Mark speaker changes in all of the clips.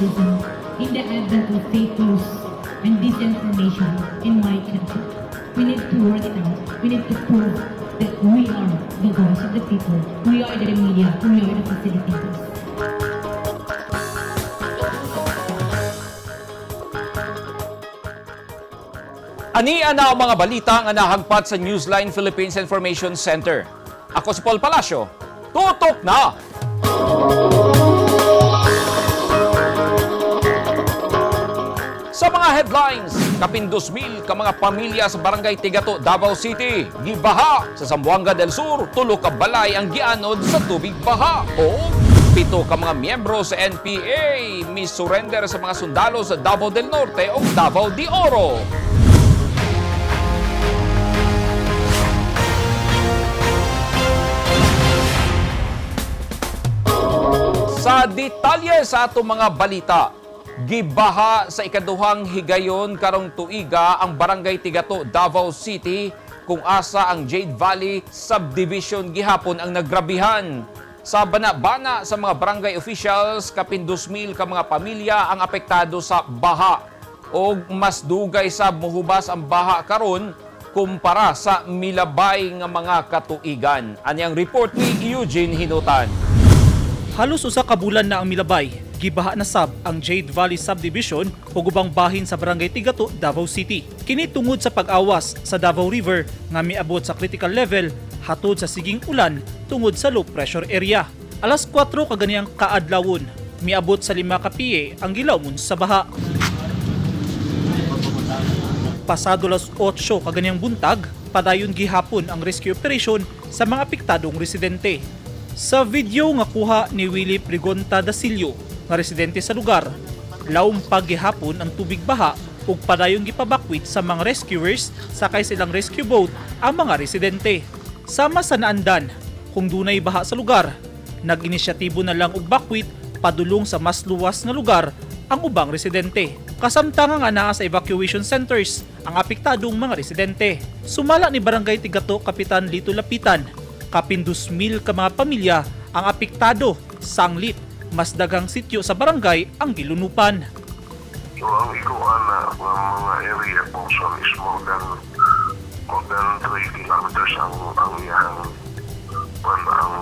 Speaker 1: citizen in the advent of fake news and disinformation in my country. We need to work it out. We need to prove that we are the voice of the people. We are the media. We are the facilitators.
Speaker 2: Ania na ang mga balita nga nahagpat sa Newsline Philippines Information Center. Ako si Paul Palacio. Tutok na! Sa mga headlines, kapindosmil ka mga pamilya sa Barangay Tigato, Davao City. Gibaha sa Zamboanga del Sur, tulo ka balay ang gianod sa tubig baha. O 7 ka mga miyembro sa NPA misurrender sa mga sundalo sa Davao del Norte o Davao de Oro. Sa detalye sa ato mga balita, gibaha sa ikaduhang higayon karong tuiga ang Barangay Tigato, Davao City kung asa ang Jade Valley Subdivision gihapon ang nagrabihan. Sa bana-bana sa mga barangay officials, kapindosmil ka mga pamilya ang apektado sa baha o mas dugay sa muhubas ang baha karon kumpara sa milabay nga mga katuigan. Anyang report ni Eugene Hinutan.
Speaker 3: Halos usa ka bulan na ang milabay, gibaha na sab ang Jade Valley Subdivision ug ubang bahin sa Barangay Tigato, Davao City. Kini tungod sa pag-awas sa Davao River nga miabot sa critical level hatod sa siging ulan tungod sa low pressure area. Alas 4 kaganiyang kaadlawon, miabot sa 5 ka piye ang gilawon sa baha. Pasado alas 8 kaganiyang buntag, padayon gihapon ang rescue operation sa mga apektadong residente. Sa video nga kuha ni Willie Pregonta Dasilio, nga residente sa lugar, lawom paghihapon ang tubig baha ug padayong gipabakwit sa mga rescuers sakay silang rescue boat ang mga residente. Sama sa naandan, kung dunay baha sa lugar, nag-inisyatibo na lang og bakwit padulong sa mas luwas nga lugar ang ubang residente. Kasamtangan nga naa sa evacuation centers ang apektadong mga residente. Sumala ni Barangay Tigato Kapitan Lito Lapitan, kapindosmil ka mga pamilya ang apektado, sanglit, mas dagang sityo sa barangay ang gilunupan.
Speaker 4: So ang ikuan na mga area kung sa is more than 3 kilometers ang iyang ang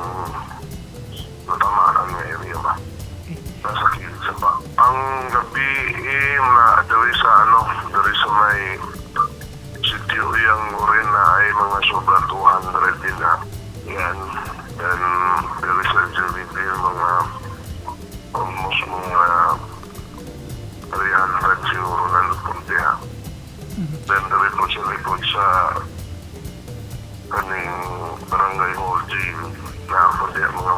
Speaker 4: natamaan nga area ba. Nasa kilid sa ba. Ang gabi na dari sa may sityo yang rin na ay mga sobra 200 din na. Yan. Then there is actually mga almost mga 300 siguro na napuntiha. Then the report sa kaning barangay hall gym na napuntiha mga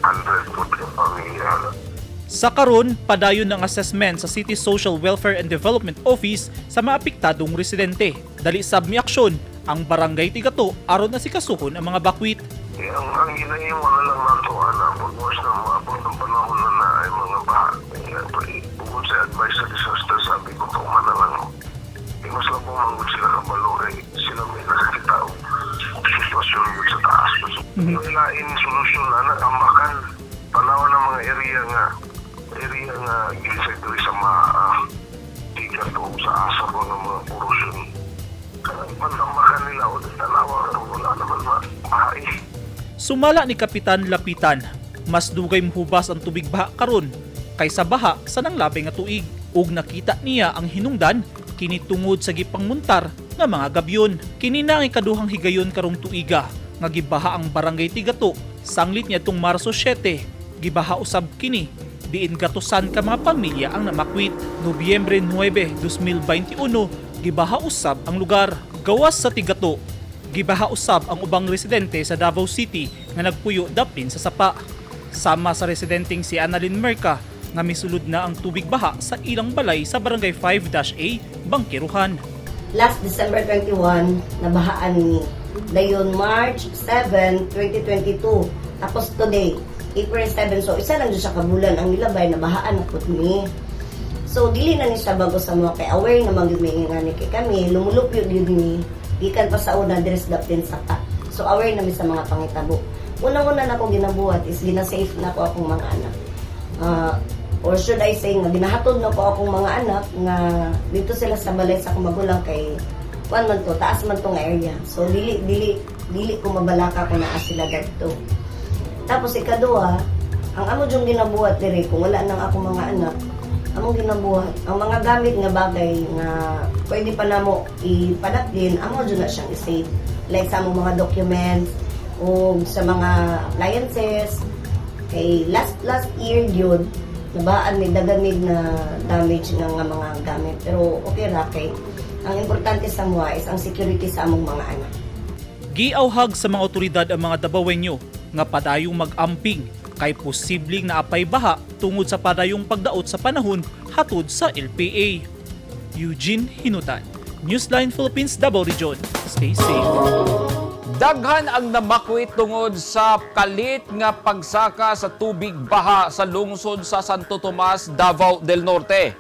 Speaker 4: 100 po ka pamilya.
Speaker 3: Sa karon, padayon ng assessment sa City Social Welfare and Development Office sa mga apektadong residente. Dali sab miaksyon ang Barangay Tigato aron na sikasuhon ang mga bakwit.
Speaker 4: Ang hinahin mo na lang nato, pag-was na maabot ng panahon na ay mga baha. Bukod sa advice sa disaster, sabi ko, tuman na lang. Mas labong manggod sila ng balo, sila may nakakita o sitwasyon sa taas. Yung lain solusyon na nakambakan, panahon ng mga area nga gilisay diri sa mga tigat o sa asap o ng mga korosyon. Kaya pantambakan nila o tanawa wala naman mahay.
Speaker 3: Sumala ni Kapitan Lapitan, mas dugay muhubas ang tubig baha karon kaysa baha sa nanglabay nga tuig ug nakita niya ang hinungdan kini tungod sa gipangmuntar nga mga gabyon. Kini na ang ikaduhang higayon karong tuiga nga gibaha ang Barangay Tigato. Sanglit niya tung Marso 7, gibaha usab kini diin gatusan ka mga pamilya ang namakwit. Nobyembre 9, 2021, gibaha usab ang lugar. Gawas sa Tigato, gibaha usab ang ubang residente sa Davao City nga nagpuyo dapin sa sapa. Sama sa residenteng si Annalyn Merca nga misulod na ang tubig baha sa ilang balay sa Barangay 5-A, Bangkiruhan.
Speaker 5: Last December 21, nabahaan ni. Dayon March 7, 2022. Tapos today, April 7. So isa lang dyan sa kabulan ang nilabay, nabahaan na po ni. So dili na ni sa bago sa mga kay aware naman yung may nga ni kay kami, lumulupyo yun ni. Ikan pa sa una, dress dapin saka. So aware namin sa mga pangitabo. Unang-una na akong ginabuhat is gina-safe na ako akong mga anak. or should I say nga ginahatod na po akong mga anak nga dito sila sa balay sa akong magulang kay kuan man to, taas man tong area. So dili ko mabalaka kung naa sila dito. Tapos ikaduha, ang amo jung ginabuhat diri kung wala nang akong mga anak, among ginabuhat ang mga gamit nga bagay nga pwede pa namo ipadapdin, amo jud na siyang i-save. Like sa among mga documents o sa mga appliances. Kay last year yun, nabaan may dagamig na damage ng mga gamit. Pero okay ra kay ang importante sa mga is ang security sa among mga anak.
Speaker 3: Giawhag sa mga otoridad ang mga Davaoenyo nga padayong mag-amping kay posibleng naapay baha tungod sa padayong pagdaot sa panahon hatod sa LPA. Eugene Hinutan, Newsline Philippines, Davao Region. Stay safe.
Speaker 2: Daghan ang namakwit tungod sa kalit nga pagsaka sa tubig baha sa lungsod sa Santo Tomas, Davao del Norte.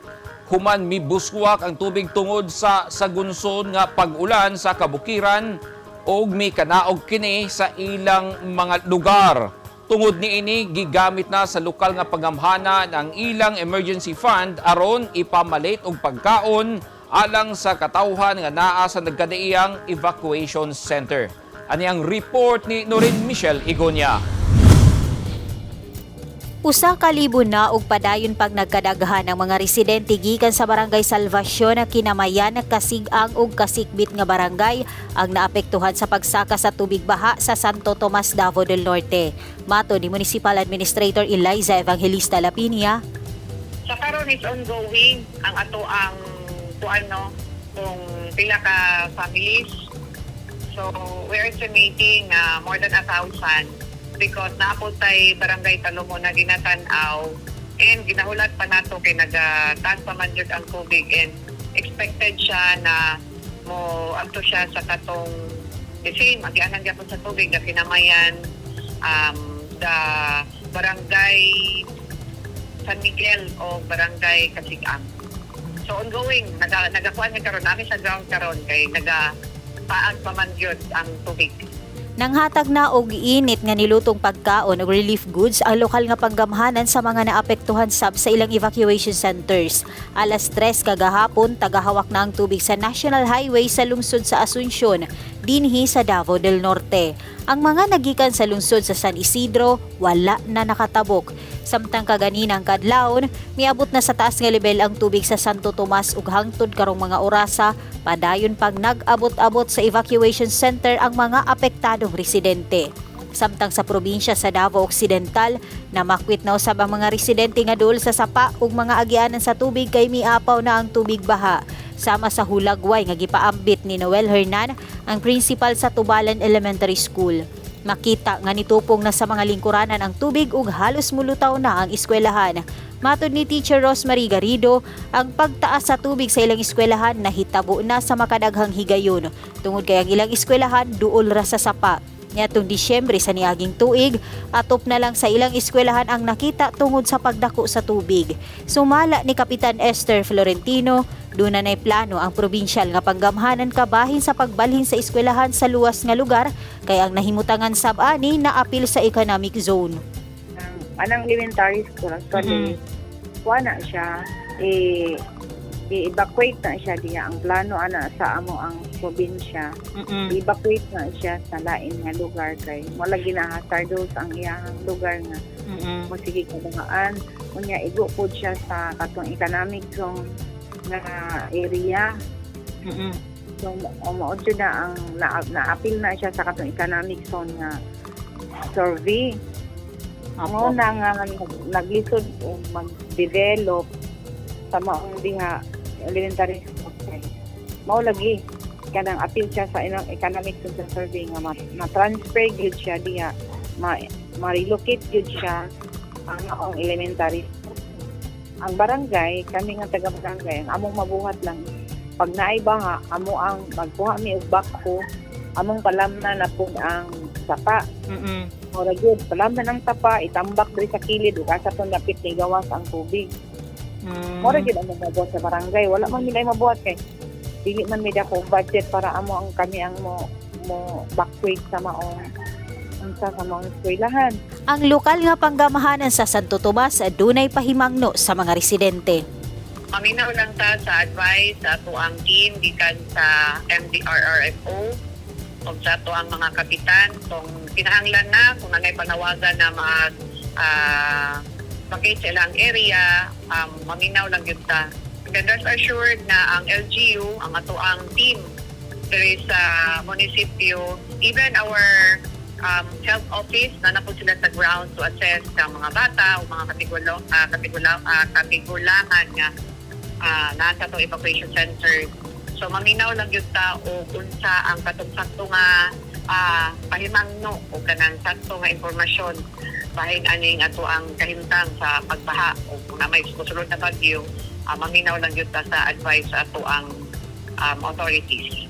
Speaker 2: Human mibuswak ang tubig tungod sa sagunson nga pag-ulan sa kabukiran ug mi kanaog kini sa ilang mga lugar. Tungod niini gigamit na sa lokal nga pagamhanan ang ilang emergency fund aron ipamalit og pagkaon alang sa katawhan nga naa sa nagkadaiyang evacuation center. Ani ang report ni Norin Michelle Igonia.
Speaker 6: Usa ka libo na og padayon pag nagkadaghan ang mga residente gikan sa Barangay Salvacion na kinamayan kasig-ang og kasikbit nga barangay ang naapektuhan sa pagsaka sa tubig baha sa Santo Tomas, Davao del Norte. Mato ni Municipal Administrator Eliza Evangelista Lapinia.
Speaker 7: Sa karon is ongoing ang ato ang kung pila ka families. So, we're estimating more than 1,000 because naapot tay Barangay Talumon na ginatanaw and ginahulat pa nato kay nagataas pa man jud ang tubig and expected siya na mo adto siya sa katong desin magianan gyapon sa tubig na kinamayan the Barangay San Miguel o Barangay Kasigam. So ongoing nagakuan ni karon namin sa ground karon kay paag pa man yun ang tubig.
Speaker 6: Nanghatag na og init nga nilutong pagkaon ug relief goods ang lokal nga panggamhanan sa mga naapektuhan sab sa ilang evacuation centers. Alas 3 kagahapon tagahawak na ang tubig sa National Highway sa lungsod sa Asuncion dinhi sa Davao del Norte. Ang mga nagikan sa lungsod sa San Isidro wala na nakatabok. Samtang kaganinang kadlawon, miabot na sa taas nga level ang tubig sa Santo Tomas ug hangtod karong mga orasa, padayon pag nag-abot-abot sa evacuation center ang mga apektadong residente. Samtang sa probinsya sa Davao Occidental, namakwit na usab ang mga residente nga duol sa sapa ug mga agianan sa tubig kay miapaw na ang tubig baha. Sama sa hulagway nga gipaambit ni Noel Hernan, ang principal sa Tubalan Elementary School. Makita nga nitupong na sa mga lingkuranan ang tubig ug halos mulutaw na ang eskwelahan. Matod ni Teacher Rosemary Garrido, ang pagtaas sa tubig sa ilang eskwelahan nahitabo na sa makadaghang higayon. Tungod kay ang ilang eskwelahan duol ra sa sapa. Niadtong Disyembre sa niaging tuig, atop na lang sa ilang eskwelahan ang nakita tungod sa pagdako sa tubig. Sumala ni Kapitan Esther Florentino, doon na plano ang probinsyal nga panggamhanan kabahin sa pagbalhin sa eskwelahan sa luwas nga lugar, kaya ang nahimutangan sab-ani na apil sa economic zone.
Speaker 8: Anang elementary school, actually, na siya, i-evacuate na siya diya. Ang plano sa amo ang probinsya, i-evacuate na siya sa lain nga lugar kay wala ginahasardos ang iyang lugar nga sige kabangaan. Unya igo po siya sa katong economic zone nga area. So maod na ang na-appeal na siya sa katong economic zone nga survey. Mo na nga naglisod o mag-develop sa maong diha elementary school. Mao lagi kanang appeal siya sa economic zone survey nga ma-transfer gyud siya diha, ma-relocate gyud siya ang maong elementary. Ang barangay, kami nga taga-barangay, ang among mabuhat lang. Pag naay baha, amo ang magkuha mi og bako, among palamnan na po ang sapa. Ora gyud, palamnan ang sapa, itambak diri sa kilid ug asa to napit ni gawas ang tubig. Ora gyud ang mabuhat sa barangay, wala man nila mabuhat kay dili man mi dako budget para amo ang kami ang mo evacuate sa maong unsa sa mga eskwelahan.
Speaker 6: Ang lokal nga panggamahanan sa Santo Tomas dunay pahimangno sa mga residente.
Speaker 7: Paminaw lang ta sa advice sa ato ang team gikan sa MDRRFO o sa ato ang mga kapitan kung kinahanglan na kung nangay panawagan na vacate sa ilang area, maminaw lang yun ta. Then rest assured na ang LGU, ang ato ang team there is munisipyo, even our health office na napod sila sa ground to assess ang mga bata o mga katigulangan nga nasa itong evacuation center. So maminaw lang yun ta o unsa ang katong-sakto nga pahimangno o kanang sakto nga informasyon bahin aning ato ang kahimtang sa pagbaha o kung na may susunod na bagyo, maminaw lang yun ta sa advice sa ato ang authorities.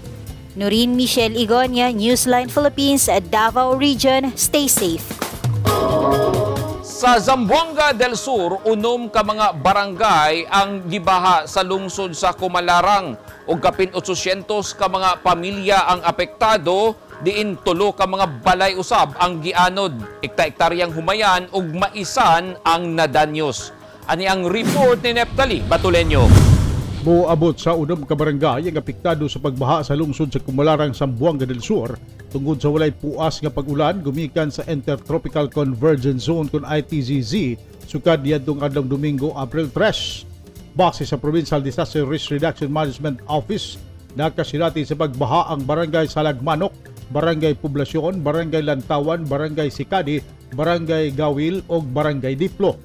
Speaker 6: Noreen Michelle Igonia, Newsline Philippines, Davao Region. Stay safe.
Speaker 2: Sa Zamboanga del Sur, unom ka mga barangay ang gibaha sa lungsod sa Kumalarang ug kapin 800 ka mga pamilya ang apektado diin tulo ka mga balay usab ang gianod. Ekta-ektaryang humayan ug maisan ang nadanyos. Ani ang report ni Neptali Batuleño.
Speaker 9: Moabot sa unom ka barangay ang apektado sa pagbaha sa lungsod sa Kumalarang, Zamboanga del Sur tungod sa walay puas nga pag-ulan gumikan sa Intertropical Convergence Zone kun ITZZ sukad niadtong adlong Domingo, April 3. Base sa Provincial Disaster Risk Reduction Management Office, nakasilati sa pagbaha ang barangay Salagmanok, barangay Poblasyon, barangay Lantawan, barangay Sikadi, barangay Gawil ug barangay Diplo.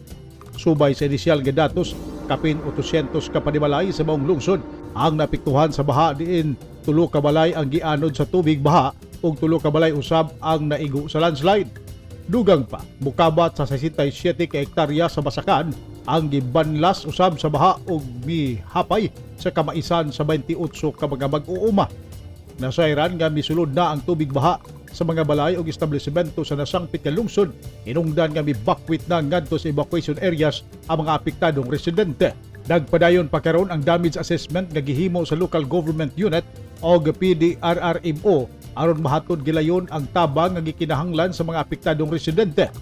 Speaker 9: Subay sa inisyal nga datos, kapin 800 ka panimalay sa maong lungsod ang napiktuhan sa baha diin tulo ka balay ang gianod sa tubig baha ug tulo ka balay usab ang naigo sa landslide. Dugang pa, mukabat sa 67 ka hektarya sa Basakan ang gibanlas usab sa baha ug mihapay sa kamaisan sa 28 ka mga mag-uuma. Nasayran nga misulod na ang tubig baha sa mga balay o establishmento sa nasangpit nga lungsod. Inungdan nga mibakwit na ngadto sa evacuation areas ang mga apektadong residente. Nagpadayon pa karon ang damage assessment nga gihimo sa local government unit o PDRRMO aron mahatod gilayon ang tabang nga gikinahanglan sa mga apektadong residente.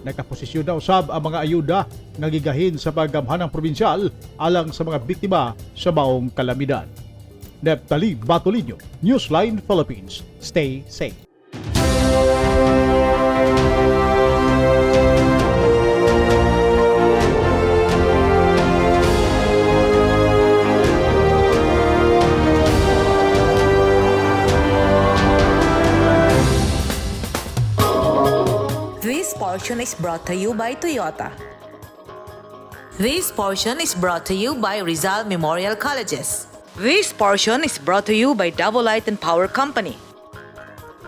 Speaker 9: Nakaposisyon na usab ang mga ayuda nga gigahin sa paggamhanang probinsyal alang sa mga biktima sa maong kalamidad. Neptali Batuleño, Newsline Philippines. Stay safe.
Speaker 10: This portion is brought to you by Toyota. This portion is brought to you by Rizal Memorial Colleges. This portion is brought to you by Double Light and Power Company.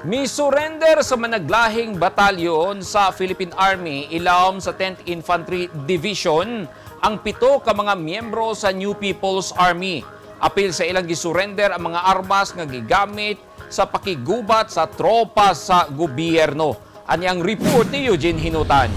Speaker 2: Misurrender sa managlahing batalyon sa Philippine Army ilawom sa 10th Infantry Division ang 7 ka mga miyembro sa New People's Army. Apil sa ilang gisurrender ang mga armas nga gigamit sa pakigubat sa tropa sa gobyerno. Ani ang report ni Eugene Hinutan.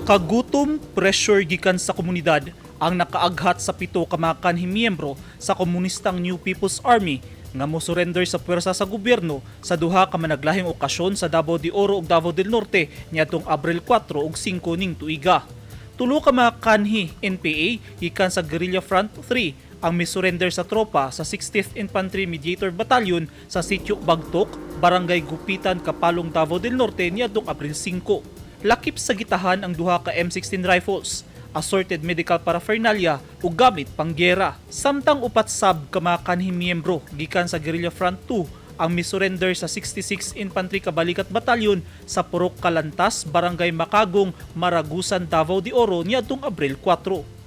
Speaker 3: Kagutom, pressure gikan sa komunidad ang nakaaghat sa 7 ka mga kanhimiyembro sa komunistang New People's Army nga mosurrender sa puwersa sa gobyerno sa duha ka managlahing okasyon sa Davao de Oro ug Davao del Norte niadtong Abril 4 ug 5 ning tuiga. Tulo ka mga kanhi NPA gikan sa Guerrilla Front 3 ang misurrender sa tropa sa 60th Infantry Mediator Battalion sa Sitio Bagtok, Barangay Gupitan, Kapalong, Davao del Norte niadtong Abril 5. Lakip sa gitahan ang duha ka M16 rifles, assorted medical paraphernalia ug gamit panggera. Samtang upat sab ka mga kanhimiyembro gikan sa Guerrilla Front 2 ang misurrender sa 66 Infantry Kabalikat Batalyon sa Purok Kalantas, Barangay Makagong, Maragusan, Davao de Oro niadtong Abril 4.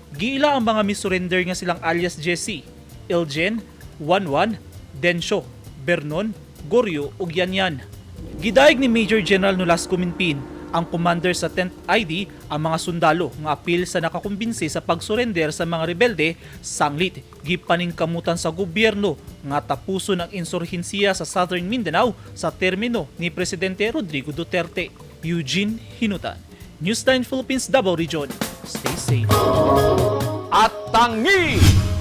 Speaker 3: Giila ang mga misurrender nga silang alias Jesse, Elgen, Wanwan, Densyo, Bernon, Goryo ug Yanyan. Gidaig ni Major General Nolasco Minpin ang commander sa 10th ID ang mga sundalo nga apil sa nakakumbinsi sa pagsurrender sa mga rebelde sanglit gipaningkamutan sa gobyerno nga tapuson ang insurhensiya sa Southern Mindanao sa termino ni Presidente Rodrigo Duterte. Eugene Hinutan, Newsline Philippines, Davao Region. Stay safe.
Speaker 2: At tangi!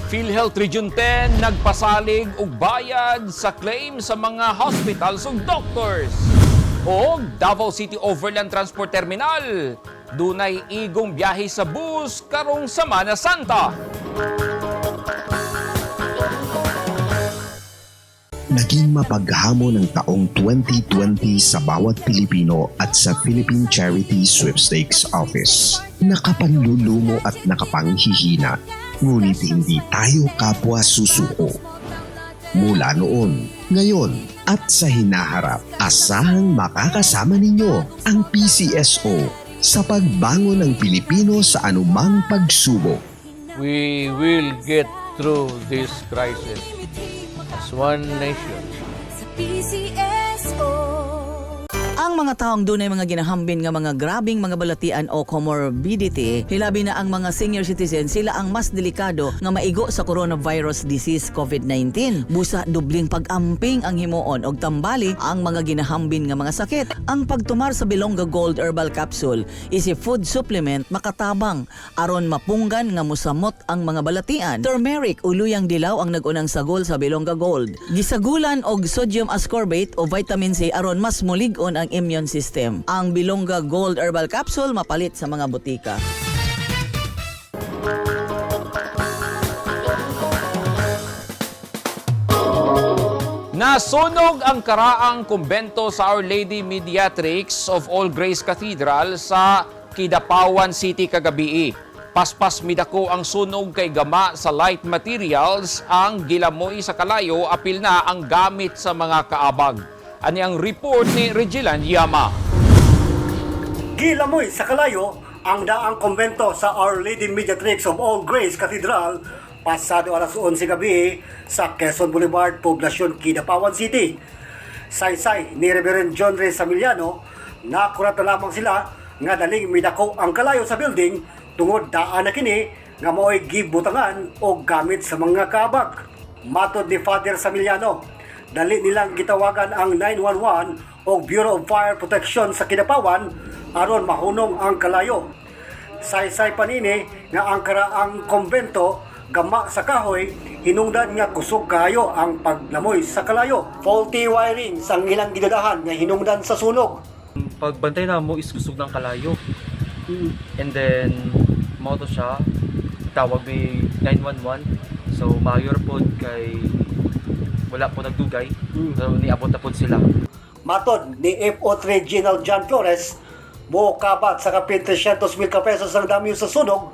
Speaker 2: PhilHealth Region 10 nagpasalig og bayad sa claim sa mga hospitals ug doctors. O Davao City Overland Transport Terminal, dunay igong biyahe sa bus karong Semana Santa.
Speaker 11: Naging mapaghamon ng taong 2020 sa bawat Pilipino at sa Philippine Charity Sweepstakes Office. Nakapanlulumo at nakapanghihina, ngunit hindi tayo kapwa susuko. Mula noon, ngayon at sa hinaharap, asahang makakasama ninyo ang PCSO sa pagbangon ng Pilipino sa anumang pagsubok.
Speaker 12: We will get through this crisis as one nation.
Speaker 10: Ang mga taong dunay mga ginahambin nga mga grabing mga balatian o comorbidity, hilabi na ang mga senior citizens, sila ang mas delikado nga maigo sa coronavirus disease COVID-19. Busa dubling pag-amping ang himuon og tambali ang mga ginahambin nga mga sakit. Ang pagtumar sa Bilonga Gold Herbal Capsule is a food supplement makatabang aron mapunggan nga musamot ang mga balatian. Turmeric uluyang dilaw ang nagunang sagol sa Bilonga Gold. Gisagulan og sodium ascorbate o vitamin C aron mas mulig-on ang immune system. Ang Bilonga Gold Herbal Capsule mapalit sa mga butika.
Speaker 2: Nasunog ang karaang kumbento sa Our Lady Mediatrix of All Grace Cathedral sa Kidapawan City kagabi. Paspas midako ang sunog kay gama sa light materials ang gilamoy sa kalayo, apil na ang gamit sa mga kaabag. Ani ang report ni Regilan Yama.
Speaker 13: Gilamoy sa kalayo ang daang kumbento sa Our Lady Mediatrix of All Grace Cathedral pasado alas 11 gabi sa Quezon Boulevard, Poblacion, Kidapawan City. Saysay ni Reverend John Rey Samiliano, nakurat na lamang sila nga daling midako ang kalayo sa building tungod daan na kini nga mao'y gibutangan o gamit sa mga kaabag. Matod ni Father Samiliano, dali nilang gitawagan ang 911 o Bureau of Fire Protection sa Kidapawan aron mahunong ang kalayo. Saysay panini nga ang karaang kumbento gama sa kahoy, hinungdan nga kusog kayo ang paglamoy sa kalayo. Faulty wiring sang ilang gidadahan nga hinungdan sa sunog.
Speaker 14: Pagbantay na mo is kusog ng kalayo. And then moto siya tawag ni 911. So mayor po kay wala po nagdugay. So niabot na po sila. Matod ni
Speaker 13: FO3 General John Flores, bukabat sa kapin 300,000 pesos ang damyo sa sunog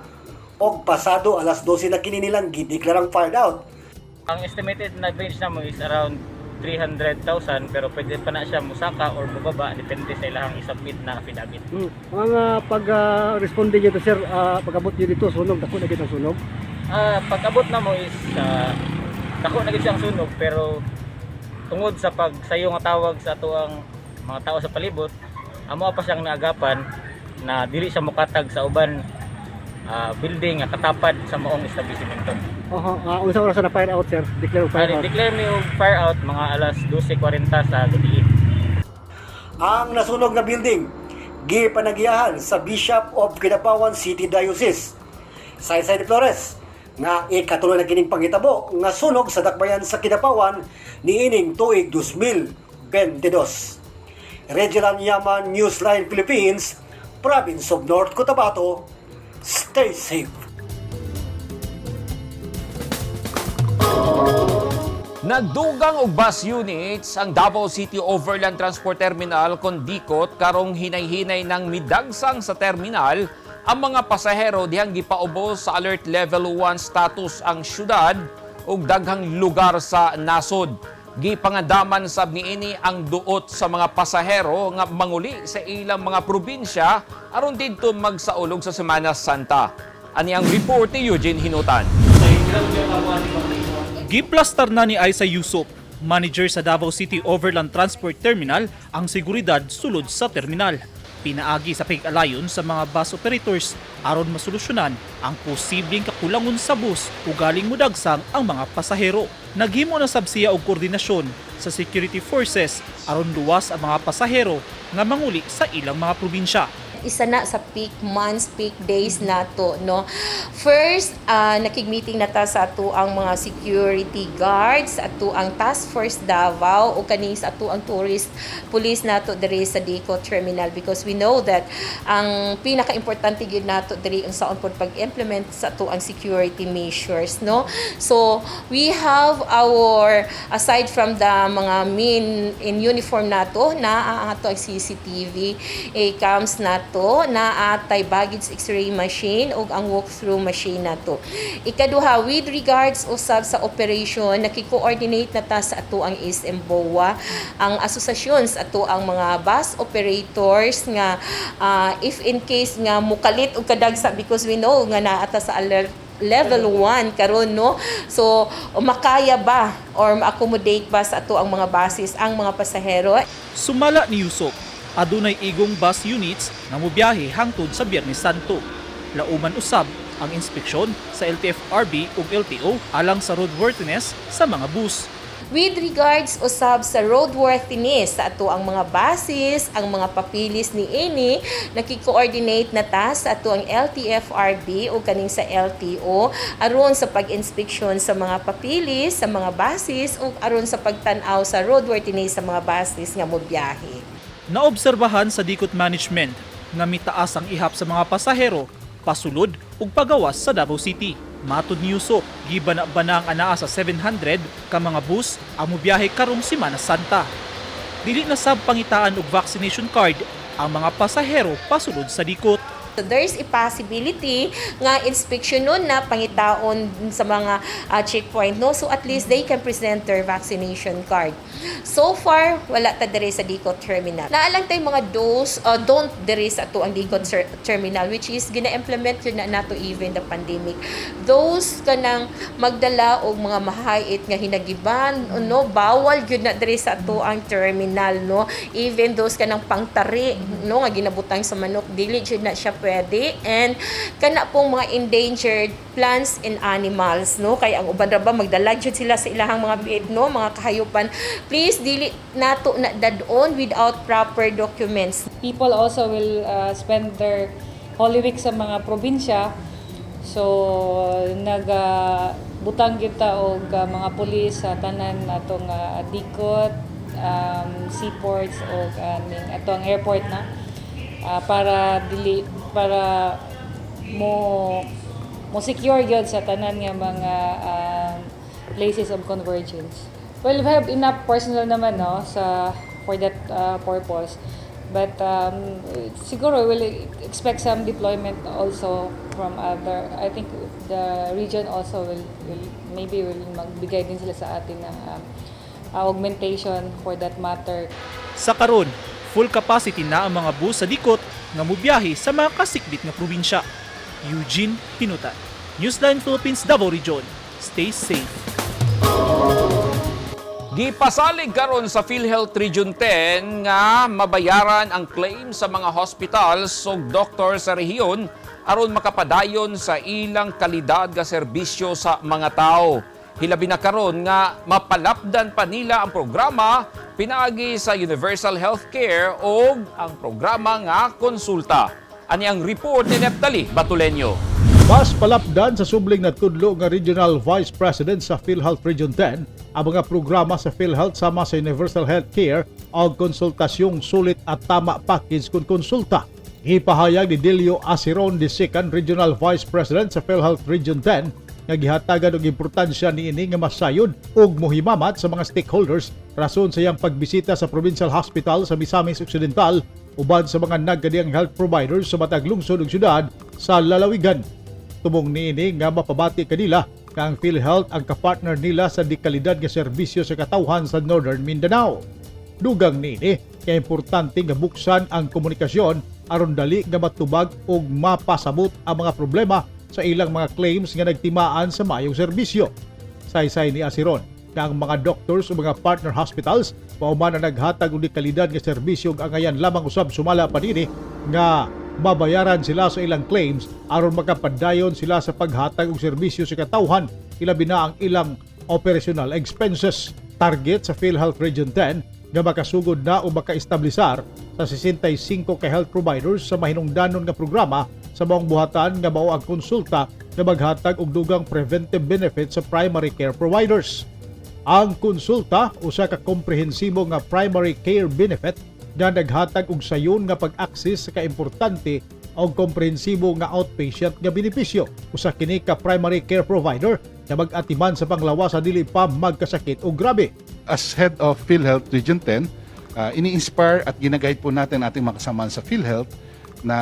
Speaker 13: o pasado alas 12 na kini nilang gideklarang fired out.
Speaker 14: Ang estimated na range na mo is around 300,000 pero pwede pa na siya musaka or bubaba depende sa ilang isubmit na affidavit.
Speaker 13: Mga pag-responde nyo to sir, pag-abot nyo dito sunog, dako na kitang sunog?
Speaker 14: Pag-abot na mo is dako na siyang sunog pero tungod sa pagsayo nga tawag sa ato ang mga tao sa palibot, amo pa siyang naagapan na dili siya mukatag sa uban building nga katapad sa maong establishmento.
Speaker 13: Unsa oras na fire out sir? Declare fire out.
Speaker 14: Declare ni fire out mga alas 12:40 sa gabi.
Speaker 13: Ang nasunog na building gipanagiyahan sa Bishop of Kidapawan City Diocese. Saysay ni Flores nga ikatuloy na kining panghitabo nga sunog sa dakbayan sa Kidapawan niining tuig 2022. Regional Yaman Newsline Philippines, Province of North Cotabato. Stay safe.
Speaker 2: Nagdugang og bus units ang Davao City Overland Transport Terminal kon dikot karong hinay-hinay ng midagsang sa terminal ang mga pasahero dihang gipaubos sa alert level 1 status ang syudad ug daghang lugar sa nasod. Gipangandaman sab niini ang duot sa mga pasahero nga manguli sa ilang mga probinsya aron didto magsaulog sa Semana Santa. Ani ang report ni Eugene Hinutan.
Speaker 3: Giplastar na ni Aisa Yusuf, manager sa Davao City Overland Transport Terminal, ang seguridad sulod sa terminal. Pinaagi sa pag-alayon sa mga bus operators aron masolusyonan ang posibleng kakulangon sa bus o galing mudagsang ang mga pasahero. Naghimo na sab siya og koordinasyon sa security forces aron luwas ang mga pasahero nga manguli sa ilang mga probinsya.
Speaker 15: isa na sa peak months, peak days nato, no. First, nakig-meeting na ta sa ato ang mga security guards, ato ang task force Davao o kani sa ato ang tourist police nato diri sa Dico Terminal, because we know that ang pinaka-importante gyud nato diri ang saon pod pag-implement sa ato ang security measures, no. So we have our, aside from the mga men in uniform nato, na ato ang CCTV cams nato, na atay baggage x-ray machine ug ang walk-through machine nato. Ikaduha, with regards usab sa operation, nakiko-coordinate na ta sa ato ang SMBOA, ang asosasyon sa ato ang mga bus operators nga if in case nga mukalit og kadagsa, because we know nga naata sa alert level 1 karon, no. So makaya ba or ma-accommodate ba sa ato ang mga buses ang mga pasahero?
Speaker 3: Sumala ni Yusop, adunay igong bus units nga mobiyahe hangtod sa Biyernes Santo. Lauman usab ang inspeksyon sa LTFRB ug LTO alang sa roadworthiness sa mga bus.
Speaker 15: With regards usab sa roadworthiness sa ato ang mga buses, ang mga papilis ni ini, nakiko-coordinate na ta sa ato ang LTFRB o kaning sa LTO aron sa pag-inspeksyon sa mga papilis sa mga buses o aron sa pagtan-aw sa roadworthiness sa mga buses nga mobiyahe.
Speaker 3: Naobserbahan sa Dicot Management nga mitaas ang ihap sa mga pasahero pasulod ug pagawas sa Davao City. Matud ni Yusop, gibana-bana ang anaa sa 700 ka mga bus ang mobiyahe karong Semana Santa. Dili na sab pangitaan og vaccination card ang mga pasahero pasulod sa Dicot.
Speaker 15: So there's a possibility nga inspeksyonon na pangitaon sa mga checkpoint, no, so at least they can present their vaccination card. So far wala ta diri sa Dicot Terminal. Naalang tay mga don't diri sa ato ang Dicot Terminal, which is gina-implement yun na nato even the pandemic. Those kanang magdala og mga mahait nga hinagiban, no, bawal gyud na diri sa ato ang terminal, no. Even those kanang pangtari, no, nga ginabutang sa manok, dili gyud na siya pwede. And kana pong mga endangered plants and animals, no, kaya ang uban ra ba magdala gyud sila sa ilahang mga biit, no, mga kahayupan. Please dili nato na dadon without proper documents.
Speaker 16: People also will spend their Holy Week sa mga probinsya, so nagbutang kita og mga pulis sa tanan atong Dicot, seaports o atong airport na para mo secure gyud sa tanan nga mga places of convergence. Well, we have enough personnel naman, no, for that purpose. But siguro we'll expect some deployment also from other. I think the region also will magbigay din sila sa atin ng augmentation for that matter.
Speaker 3: Sa karon, full capacity na ang mga bus sa Dicot nga mobiyahe sa mga kasikbit nga probinsya. Eugene Pinuta, Newsline Philippines, Davao Region. Stay safe.
Speaker 2: Gipasalig karon sa PhilHealth Region 10 nga mabayaran ang claim sa mga hospitals ug doktor sa rehiyon aron makapadayon sa ilang kalidad nga serbisyo sa mga tao. Hilabi na karon nga mapalapdan pa nila ang programa pinaagi sa Universal Healthcare o ang programa nga konsulta. Ani ang report ni Neptali Batuleño.
Speaker 9: Mas palapdan sa subling na tudlo nga Regional Vice President sa PhilHealth Region 10 ang mga programa sa PhilHealth sama sa Universal Healthcare o konsultasyong sulit at tama package kung konsulta. Ipahayag ni Delio Asiron, the second Regional Vice President sa PhilHealth Region 10 nga gihatagan og importansya niini nga masayod ug mohimamat sa mga stakeholders rason sa iyang pagbisita sa Provincial Hospital sa Misamis Occidental uban sa mga nagkadiyang health providers sa matag lungsod ug syudad sa lalawigan. Tumong niini nga mapabati kanila nga ang PhilHealth ang kapartner nila sa dikalidad nga serbisyo sa katawhan sa Northern Mindanao. Dugang niini kay importante nga buksan ang komunikasyon aron dali nga matubag ug mapasabot ang mga problema sa ilang mga claims nga nagtimaan sa mayong serbisyo. Saysay ni Asiron na ang mga doctors o mga partner hospitals pauman na naghatag og dikalidad nga serbisyo ug angayan lamang usab sumala pa dinhi nga mabayaran sila sa ilang claims aron makapadayon sila sa paghatag og serbisyo sa katawhan ilabi na ang ilang operational expenses. Target sa PhilHealth Region 10 nga makasugod na o makaestablisar sa 65 ka health providers sa mahinungdanon nga programa sa maong buhatan nga mao ang konsulta nga maghatag og dugang preventive benefits sa primary care providers. Ang konsulta usa ka komprehensibo nga primary care benefit nga naghatag og sayon nga pag-access sa kaimportante o komprehensibo nga outpatient nga benepisyo. Usa kini ka primary care provider nga mag-atiman sa panglawas sa dili pa magkasakit o grabe.
Speaker 17: As head of PhilHealth Region 10, ini-inspire at ginaguide po natin ating mga kasamahan sa PhilHealth na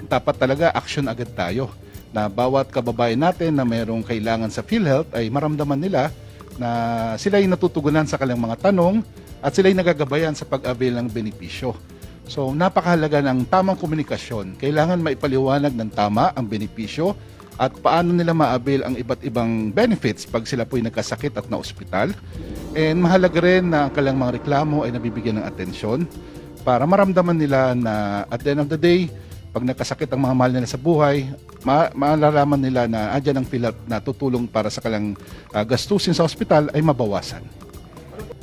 Speaker 17: dapat talaga action agad tayo. Na bawat kababayan natin na mayroong kailangan sa PhilHealth ay maramdaman nila na sila'y natutugunan sa kanilang mga tanong at sila'y nagagabayan sa pag-avail ng benepisyo. So napakahalaga ng tamang komunikasyon. Kailangan maipaliwanag ng tama ang benepisyo at paano nila ma-avail ang iba't ibang benefits pag sila po'y nagkasakit at na-ospital. And mahalaga rin na ang kanilang mga reklamo ay nabibigyan ng atensyon para maramdaman nila na at the end of the day, pag nagkasakit ang mga mahal nila sa buhay, malalaman nila na andyan ang PhilHealth na tutulong para sa kanilang gastusin sa ospital ay mabawasan.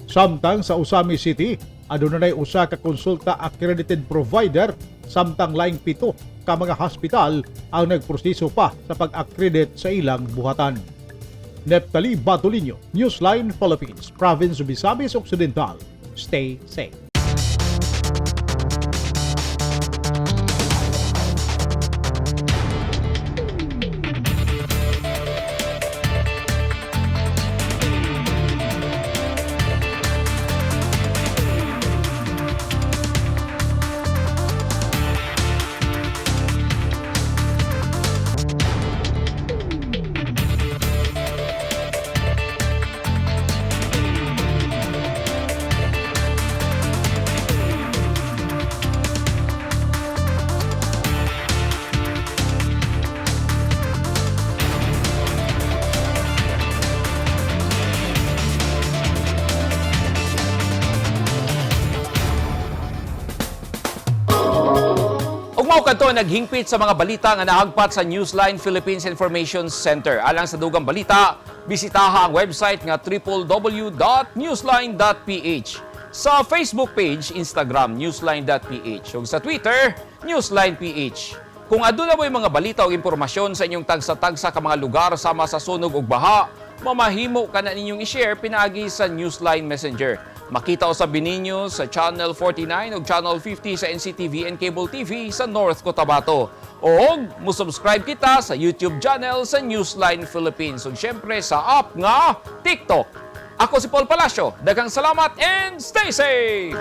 Speaker 9: Samtang sa Usami City, adunay usa ka konsulta accredited provider samtang laing 7 ka mga hospital ang nagproseso pa sa pag-accredit sa ilang buhatan. Neptali Batolino, Newsline Philippines, Province of Visayas Occidental. Stay safe.
Speaker 2: Ugmaw kadto naghingpit sa mga balita nga nahagpat sa Newsline Philippines Information Center. Alang sa dugang balita, bisitaha ang website nga www.newsline.ph. Sa Facebook page, Instagram, newsline.ph. ug sa Twitter, newsline.ph. Kung aduna mo'y mga balita o impormasyon sa inyong tagsa-tagsa ka mga lugar sama sa sunog ug baha, mamahimo ka na ninyong i-share pinaagi sa Newsline Messenger. Makita usab ninyo sa Channel 49 ug Channel 50 sa NCTV and Cable TV sa North Cotabato. O mo-subscribe kita sa YouTube channel sa Newsline Philippines ug syempre sa app nga TikTok. Ako si Paul Palacio. Daghang salamat and stay safe!